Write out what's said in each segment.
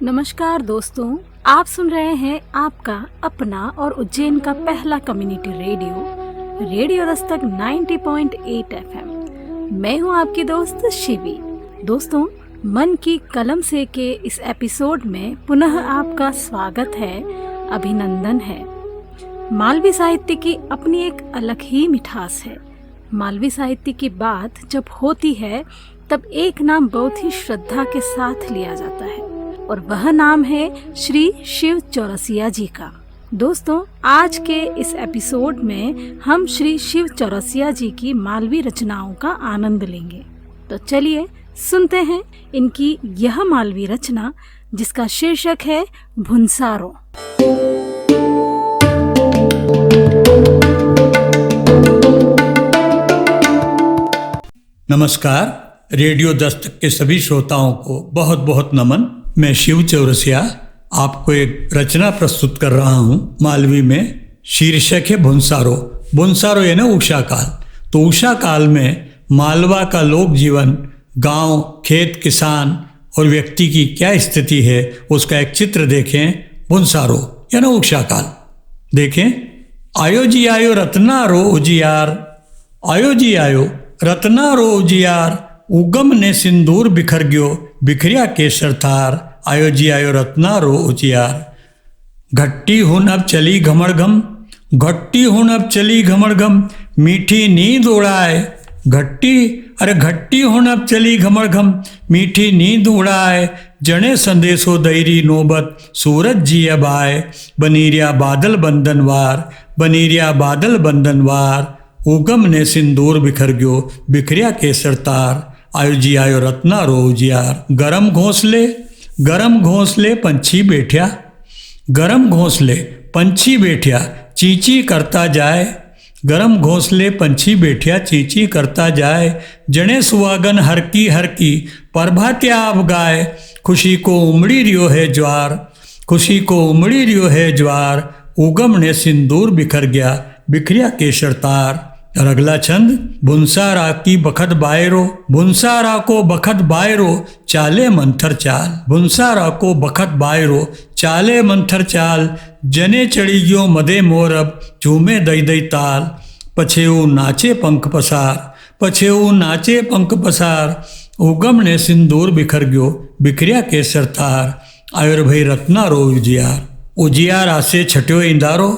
नमस्कार दोस्तों, आप सुन रहे हैं आपका अपना और उज्जैन का पहला कम्युनिटी रेडियो दस्तक 90.8 FM। मैं हूं आपकी दोस्त शिवी। दोस्तों, मन की कलम से के इस एपिसोड में पुनः आपका स्वागत है, अभिनंदन है। मालवी साहित्य की अपनी एक अलग ही मिठास है। मालवी साहित्य की बात जब होती है तब एक नाम बहुत ही श्रद्धा के साथ लिया जाता है और वह नाम है श्री शिव चौरसिया जी का। दोस्तों, आज के इस एपिसोड में हम श्री शिव चौरसिया जी की मालवी रचनाओं का आनंद लेंगे। तो चलिए सुनते हैं इनकी यह मालवी रचना जिसका शीर्षक है भुनसारो। नमस्कार, रेडियो दस्तक के सभी श्रोताओं को बहुत बहुत नमन। मैं शिव चौरसिया आपको एक रचना प्रस्तुत कर रहा हूँ मालवी में। शीर्षक है भुनसारो। भुनसारो है ना उषा काल। तो उषा काल में मालवा का लोक जीवन, गांव, खेत, किसान और व्यक्ति की क्या स्थिति है उसका एक चित्र देखें। भुनसारो या ना उषा काल देखें। आयो जी आयो रत्नारो उजियार, आयो जी आयो रत्नारो उजियार, उगम ने सिंदूर बिखर गयो बिखरिया केसर थार, आयो जी आयो रत्नारो उजियार। घट्टी हुन अब चली घमड़घम, घट्टी हुन अब चली घमड़घम, मीठी नींद उड़ाए घट्टी हुन अब चली घमड़घम, मीठी नींद उड़ाए, जने संदेशो दैरी नौबत, सूरज जी अब आए, बनीरिया बादल बंदनवार, बनीरिया बादल बंदनवार, उगम ने सिंदूर बिखर गयो बिखरिया केसर तार, आयो जी आयो रत्नारो उजियार। गरम घोंसले पंछी बैठ्या, गरम घोंसले पंछी बैठ्या, चींची करता जाए, गरम घोंसले पंछी बैठ्या चींची करता जाए, जने सुहागन हर की प्रभात्या अब गाए, खुशी को उमड़ी रियो है ज्वार, खुशी को उमड़ी रियो है ज्वार, उगम ने सिंदूर बिखर गया बिखरिया केसर तार। और अगला छंद, भुनसारा की बखत बायरो, भुनसारा को बखत बायरो, चाले मंथर चाल, भुनसारा को बखत बायरो, चाले मंथर चाल, जने चढ़ी गयो मदे मोरब, झूमे दई दई ताल, पछेऊ नाचे पंख पसार, पछेऊ नाचे पंख पसार, उगम ने सिंदूर बिखर गयो बिखरिया केसर तार, आयुर भई रत्नारो उजियार। उजियारा से छट्यो इंदारो,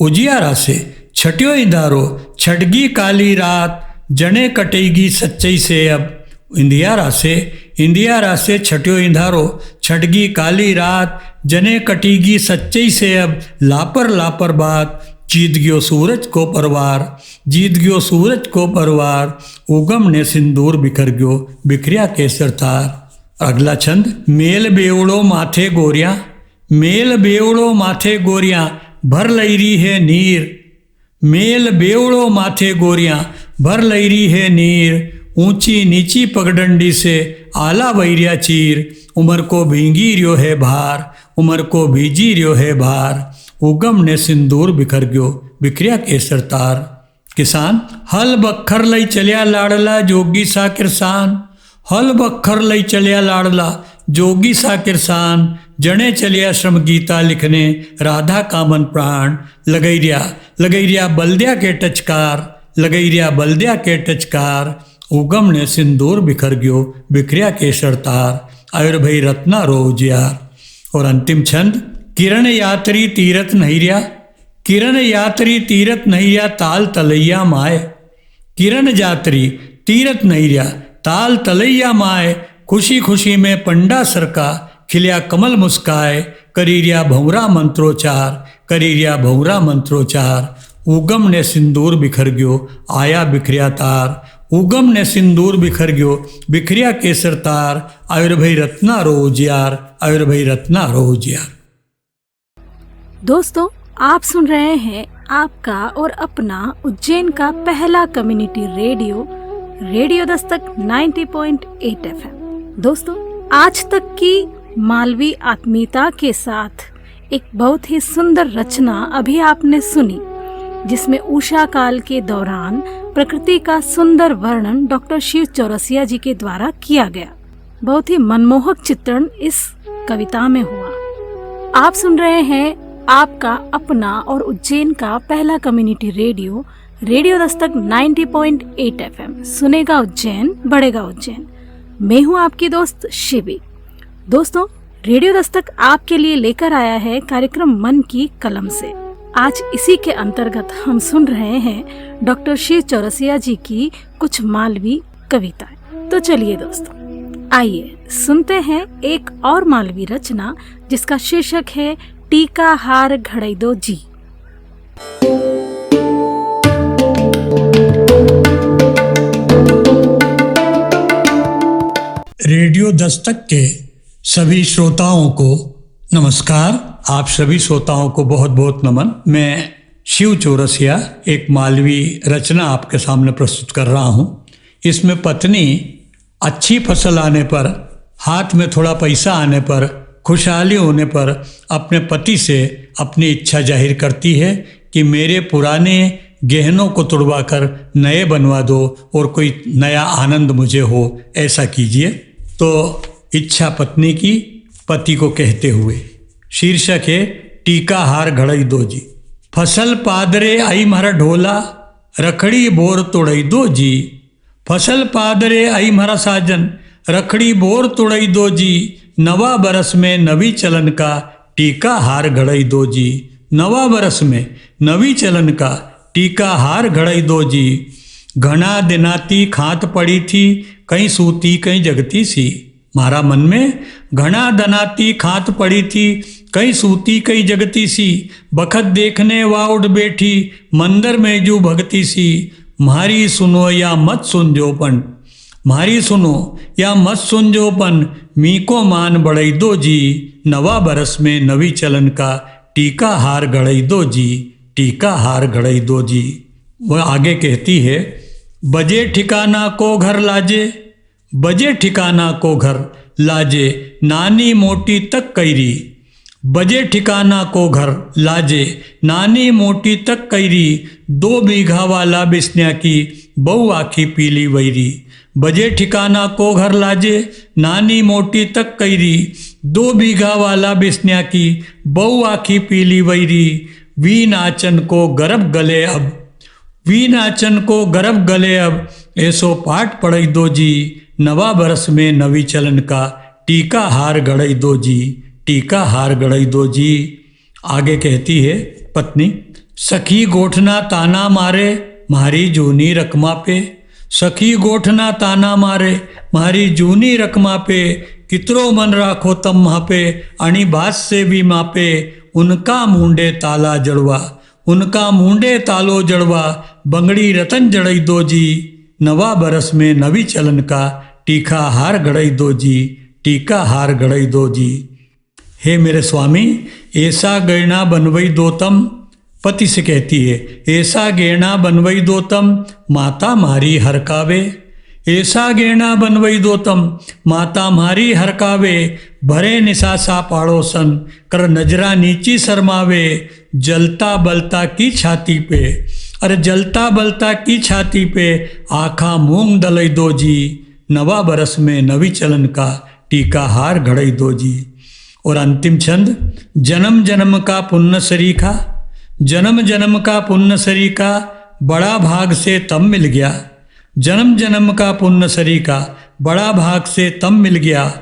उजियारा से छट्यो इंदारो, छटगी काली रात, जने कटेगी सच्चाई से अब, इंदियारा से छट्यो इंदारो, छटगी काली रात, जने कटेगी सच्चाई से अब, लापर बात, जीत गयो सूरज को परवार, जीत गयो सूरज को परवार, उगम ने सिंदूर बिखर गयो बिखरिया केसर तार। अगला छंद, मेल बेवड़ो माथे गोरियां, मेल बेवड़ो माथे गोरियां, भर लईरी है नीर, मेल बेवड़ो माथे गोरियां, भर लईरी है नीर, ऊंची नीची पगडंडी से आला वैरिया चीर, उमर को भींगी रियो है भार, उमर को भीजी रियो है भार, उगम ने सिंदूर बिखर गयो बिखरिया केसर तार। किसान, हल बखर लई चलिया लाड़ला जोगी सा किरसान, हल बखर लई चलिया लाड़ला जोगी सा किरसान, जने चलिया श्रम गीता लिखने राधा कामन प्राण, लगैरिया बल्दिया के टचकार, लगैरिया बल्दिया के टचकार, उगम ने सिंदूर बिखर गयो बिखरिया केसर तार, आयुर भई रत्नारो उजियार। और अंतिम छंद, किरण यात्री तीरथ नहिरिया, किरण यात्री तीरथ नहिरिया, ताल तलैया माए, किरण यात्री तीरथ नहिरिया, ताल तलैया माए, खुशी खुशी में पंडा सरका, खिलिया कमल मुस्काए, करीरिया भंवरा मंत्रोचार, करीरिया भंवरा मंत्रोचार, उगम ने सिंदूर बिखर गयो आया बिखरिया तार, उगम ने सिंदूर बिखर गयो बिखरिया केसर तार, आयुर भई रत्नारो उजियार, आयुर भई रत्नारो उजियार। दोस्तों, आप सुन रहे हैं आपका और अपना उज्जैन का पहला कम्युनिटी रेडियो दस्तक 90.8 FM। दोस्तों, आज तक की मालवी आत्मीयता के साथ एक बहुत ही सुंदर रचना अभी आपने सुनी, जिसमें उषा काल के दौरान प्रकृति का सुंदर वर्णन डॉक्टर शिव चौरसिया जी के द्वारा किया गया। बहुत ही मनमोहक चित्रण इस कविता में हुआ। आप सुन रहे हैं आपका अपना और उज्जैन का पहला community radio, radio Dastak 90.8 FM। सुनेगा उज्जैन, बढ़ेगा उज्जैन। मैं हूं आपकी दोस्त शिवी। दोस्तों, रेडियो दस्तक आपके लिए लेकर आया है कार्यक्रम मन की कलम से। आज इसी के अंतर्गत हम सुन रहे हैं डॉक्टर शिव चौरसिया जी की कुछ मालवी कविताएं। तो चलिए दोस्तों, आइए सुनते हैं एक और मालवी रचना जिसका शीर्षक है टीका हार घड़ई दो जी। रेडियो दस्तक के सभी श्रोताओं को नमस्कार। आप सभी श्रोताओं को बहुत बहुत नमन। मैं शिव चौरसिया एक मालवी रचना आपके सामने प्रस्तुत कर रहा हूँ। इसमें पत्नी अच्छी फसल आने पर, हाथ में थोड़ा पैसा आने पर, खुशहाली होने पर अपने पति से अपनी इच्छा जाहिर करती है कि मेरे पुराने गहनों को तुड़वा कर नए बनवा दो और कोई नया आनंद मुझे हो, ऐसा कीजिए। तो इच्छा पत्नी की पति को कहते हुए, शीर्षक है टीका हार घड़ई दो जी। फसल पादरे आई म्हारा ढोला, रखड़ी बोर तोड़ई दो जी। फसल पादरे आई म्हारा साजन, रखड़ी बोर तोड़ई दो जी। नवा बरस में नवी चलन का टीका हार घड़ई दो जी। नवा बरस में नवी चलन का टीका हार घड़ई दो जी। घना दिनाती खात पड़ी थी, कहीं सूती कहीं जगती सी। मारा मन में घना दनाती खात पड़ी थी, कहीं सूती कहीं जगती सी। बखत देखने वा उठ बैठी, मंदिर में जू भगती सी। म्हारी सुनो या मत सुन जोपन, म्हारी सुनो या मत सुन जोपन। मी को मान बढ़ई दो जी। नवा बरस में नवी चलन का टीका हार घड़ई दो जी। टीका हार घड़ई दो जी। वह आगे कहती है, बजे ठिकाना को घर लाजे, बजे ठिकाना को घर लाजे। नानी मोटी तक कैरी, बजे ठिकाना को घर लाजे। नानी मोटी तक कैरी। 2 बीघा वाला बिस्न्या की, बहु आखी पीली वैरी। बजे ठिकाना को घर लाजे, नानी मोटी तक कैरी। 2 बीघा वाला बिस्न्या की, बहु आखी पीली वैरी। वी नाचन को गरब गले अब, वी नाचन को गरब गले अब। ऐसो पाठ पढ़ई दो जी। नवा बरस में नवी चलन का टीका हार घड़ई दो जी। टीका हार घड़ई दो जी। आगे कहती है पत्नी, सखी गोठना ताना मारे म्हारी जूनी रकमा पे। सखी गोठना ताना मारे म्हारी जूनी रकमा पे। कितरो मन राखो तम वहाँ पे, अणी बात से भी मापे। उनका मुंडे ताला जड़वा, उनका मुंडे तालो जड़वा। बंगड़ी रतन जड़ई दो जी। नवा बरस में नवी चलन का टीका हार घड़ई दो जी। टीका हार घड़ई दो जी। हे मेरे स्वामी, ऐसा गहना बनवई दो तम। पति से कहती है, ऐसा गहना बनवई दो तम, माता मारी हरकावे। ऐसा गहना बनवई दो तम, माता मारी हरकावे। भरे निसासा पाड़ोसन, कर नजरा नीची शरमावे। जलता बलता की छाती पे, अरे जलता बलता की छाती पे। आखा मूंग दलई दो जी। नवा बरस में नवी चलन का टीका हार घड़ई दो जी। और अंतिम छंद, जन्म जन्म का पुण्य सरीखा, जन्म जन्म का पुण्य सरीखा। बड़ा भाग से तब मिल गया, जन्म जन्म का पुण्य सरीखा। बड़ा भाग से तब मिल गया।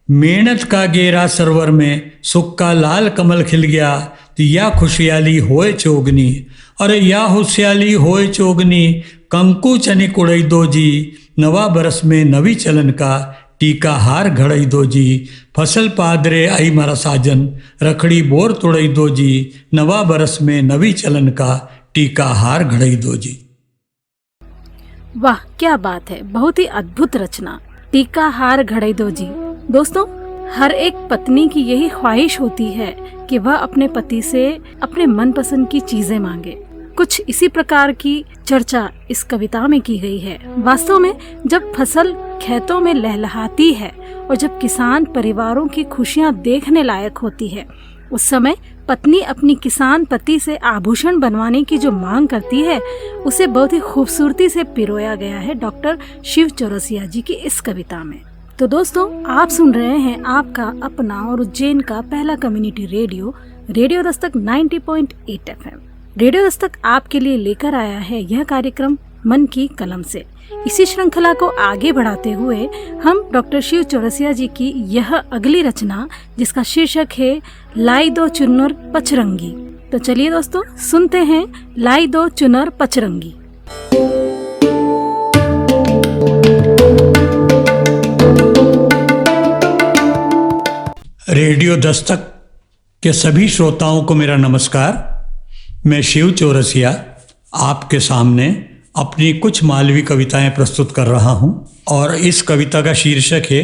मेहनत का गेरा सरवर में, सुख का लाल कमल खिल गया। तो या खुशहाली होए चोगनी, अरे या खुशहाली होए चोगनी। कंकु चनिक उड़ई दो जी। नवा बरस में नवी चलन का टीका हार घड़ई दो जी। फसल पादरे आई मारा साजन, रखड़ी बोर तोड़ई दो जी। नवा बरस में नवी चलन का टीका हार घड़ई दो जी। वाह, क्या बात है, बहुत ही अद्भुत रचना, टीका हार घड़ई दो जी। दोस्तों, हर एक पत्नी की यही ख्वाहिश होती है कि वह अपने पति से अपने मनपसंद की चीजें मांगे। कुछ इसी प्रकार की चर्चा इस कविता में की गई है। वास्तव में जब फसल खेतों में लहलहाती है और जब किसान परिवारों की खुशियां देखने लायक होती है, उस समय पत्नी अपनी किसान पति से आभूषण बनवाने की जो मांग करती है, उसे बहुत ही खूबसूरती से पिरोया गया है डॉक्टर शिव चौरसिया जी की इस कविता में। तो दोस्तों, आप सुन रहे हैं आपका अपना और उज्जैन का पहला community radio, radio Dastak 90.8 FM। Radio Dastak आपके लिए लेकर आया है यह कार्यक्रम मन की कलम से। इसी श्रृंखला को आगे बढ़ाते हुए हम डॉक्टर शिव चौरसिया जी की यह अगली रचना, जिसका शीर्षक है लाई दो चुनर पचरंगी। तो चलिए दोस्तों, सुनते हैं लाई दो चुनर पचरंगी। रेडियो दस्तक के सभी श्रोताओं को मेरा नमस्कार। मैं शिव चौरसिया आपके सामने अपनी कुछ मालवी कविताएं प्रस्तुत कर रहा हूं और इस कविता का शीर्षक है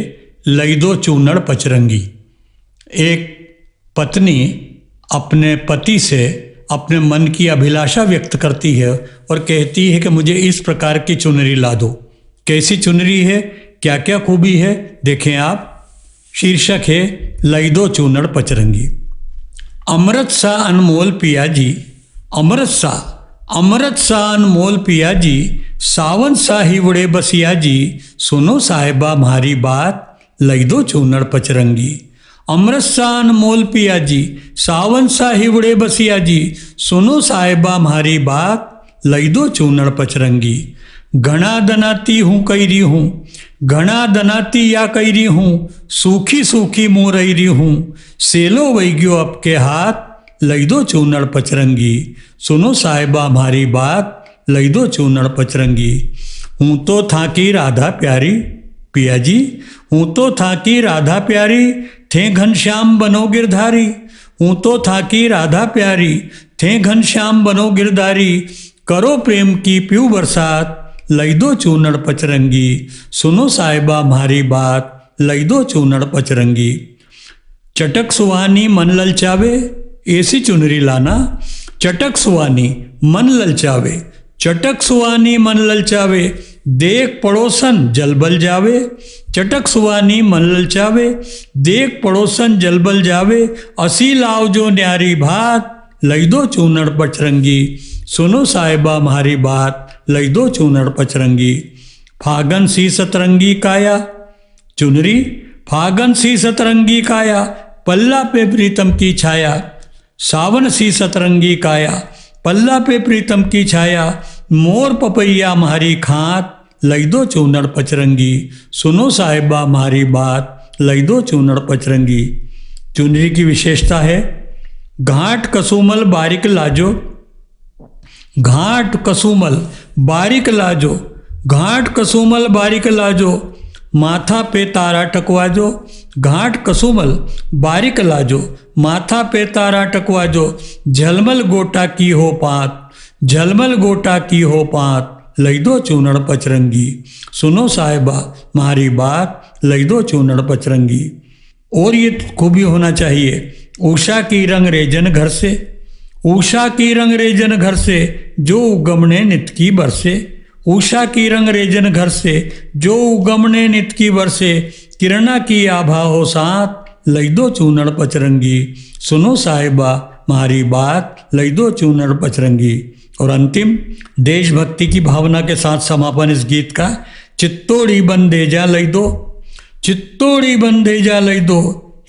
लई दो चूनड़ पचरंगी। एक पत्नी अपने पति से अपने मन की अभिलाषा व्यक्त करती है और कहती है कि मुझे इस प्रकार की चुनरी ला दो। कैसी चुनरी है, क्या क्या खूबी है, देखें आप। शीर्षक है लई दो चूनड़ पचरंगी। अमृत सा अनमोल पिया जी, अमृत सा अनमोल पिया जी, सावन सा ही उड़े बसिया जी, सुनो साहिबा हमारी बात, लई दो चूनड़ पचरंगी। अमृत सा अनमोल पिया जी, सावन सा ही उड़े बसिया जी, सुनो साहिबा हमारी बात, लई दो चूनड़ पचरंगी। घना दनाती हूँ कैरी हूँ, घना दनाती या कैरी हूँ, सूखी सूखी मोरैरी हूँ, सेलो वैग्यो आपके हाथ, लई दो चूनड़ पचरंगी। सुनो साहिबा हमारी बात, लई दो चूनड़ पचरंगी। हूँ तो था की राधा प्यारी पिया जी, हूँ तो था की राधा प्यारी, थे घनश्याम बनो गिरधारी। हूँ तो था की राधा प्यारी, थे घनश्याम बनो गिरधारी, करो प्रेम की प्यू बरसात, लई दो चूनड़ पचरंगी। सुनो साहिबा हमारी बात, लई दो चूनड़ पचरंगी। चटक सुहानी मन ललचावे, ऐसी चुनरी लाना। चटक सुहानी मन ललचावे, चटक सुहानी मन ललचावे, देख पड़ोसन जलबल जावे। चटक सुहानी मन ललचावे, देख पड़ोसन जलबल जावे, असी लाओ जो न्यारी भात, लई दो चूनड़ पचरंगी। सुनो साहिबा हमारी बात, लई दो चूनड़ पचरंगी। फागन सी सतरंगी काया चुनरी, फागन सी सतरंगी काया, पल्ला पे प्रीतम की छाया। सावन सी सतरंगी काया, पल्ला पे प्रीतम की छाया, मोर पपैया हमारी खात, लई दो चूनड़ पचरंगी। सुनो साहिबा हमारी बात, लई दो चूनड़ पचरंगी। चुनरी की विशेषता है घाट कसुमल बारीक लाजो, घाट कसुमल बारीक लाजो, घाट कसुमल बारीक लाजो, माथा पे तारा टकवाजो। घाट कसुमल बारीक लाजो, माथा पे तारा टकवाजो, झलमल गोटा की हो पात, झलमल गोटा की हो पात, लई दो चूनड़ पचरंगी। सुनो साहिबा हमारी बात, लई दो चूनड़ पचरंगी। और ये खूबी होना चाहिए, उषा की रंग रेजन घर से, उषा की रंग रेजन घर से, जो उगमने नित की बरसे। उषा की रंग रेजन घर से, जो उगमने नित की बरसे, किरणा की आभा हो साथ, लई दो चूनड़ पचरंगी। सुनो साहिबा हमारी बात, लई दो चूनड़ पचरंगी। और अंतिम देशभक्ति की भावना के साथ समापन इस गीत का। चित्तोड़ी बंदेजा लई दो, चित्तोड़ी बंदेजा लई दो,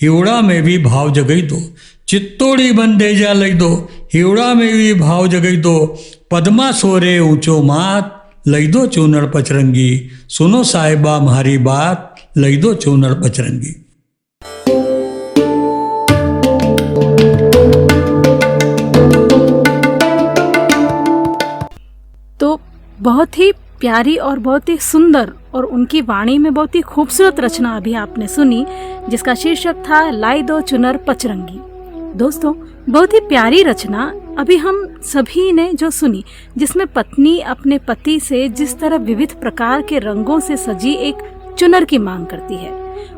हिवड़ा में भी भाव जगई दो। चित्तोड़ी बंदेजा लई दो, हिवड़ा में भी भाव जगई दो, पद्मा सोरे ऊंचो मात, लई दो चूनड़ पचरंगी। सुनो साहिबा हमारी बात, लई दो चूनड़ पचरंगी। तो बहुत ही प्यारी और बहुत ही सुंदर और उनकी वाणी में बहुत ही खूबसूरत रचना अभी आपने सुनी, जिसका शीर्षक था लाई दो चुनर पचरंगी। दोस्तों, बहुत ही प्यारी रचना अभी हम सभी ने जो सुनी, जिसमें पत्नी अपने पति से जिस तरह विविध प्रकार के रंगों से सजी एक चुनर की मांग करती है,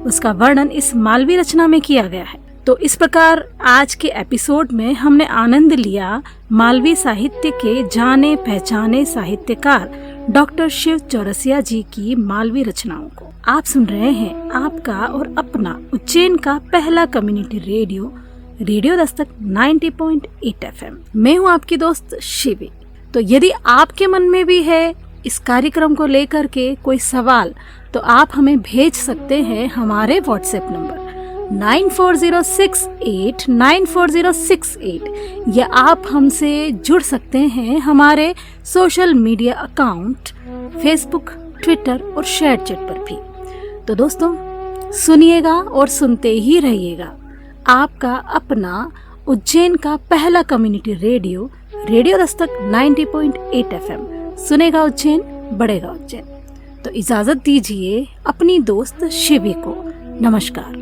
उसका वर्णन इस मालवी रचना में किया गया है। तो इस प्रकार आज के एपिसोड में हमने आनंद लिया मालवी साहित्य के जाने पहचाने साहित्यकार डॉक्टर शिव चौरसिया जी की मालवी रचनाओं को। आप सुन रहे हैं आपका और अपना उज्जैन का पहला community radio, radio Dastak 90.8 FM। मैं हूँ आपकी दोस्त शिवी। तो यदि आपके मन में भी है इस कार्यक्रम को लेकर के कोई सवाल, तो आप हमें भेज सकते हैं हमारे व्हाट्सएप नंबर 9406894068 या आप हमसे जुड़ सकते हैं हमारे social media account Facebook, Twitter और शेयर चैट पर भी। तो दोस्तों सुनिएगा और सुनते ही रहिएगा आपका अपना उज्जैन का पहला community radio radio Dastak 90.8 FM। सुनेगा उज्जैन, बढ़ेगा उज्जैन। तो इजाजत दीजिए अपनी दोस्त शिवी को। नमस्कार।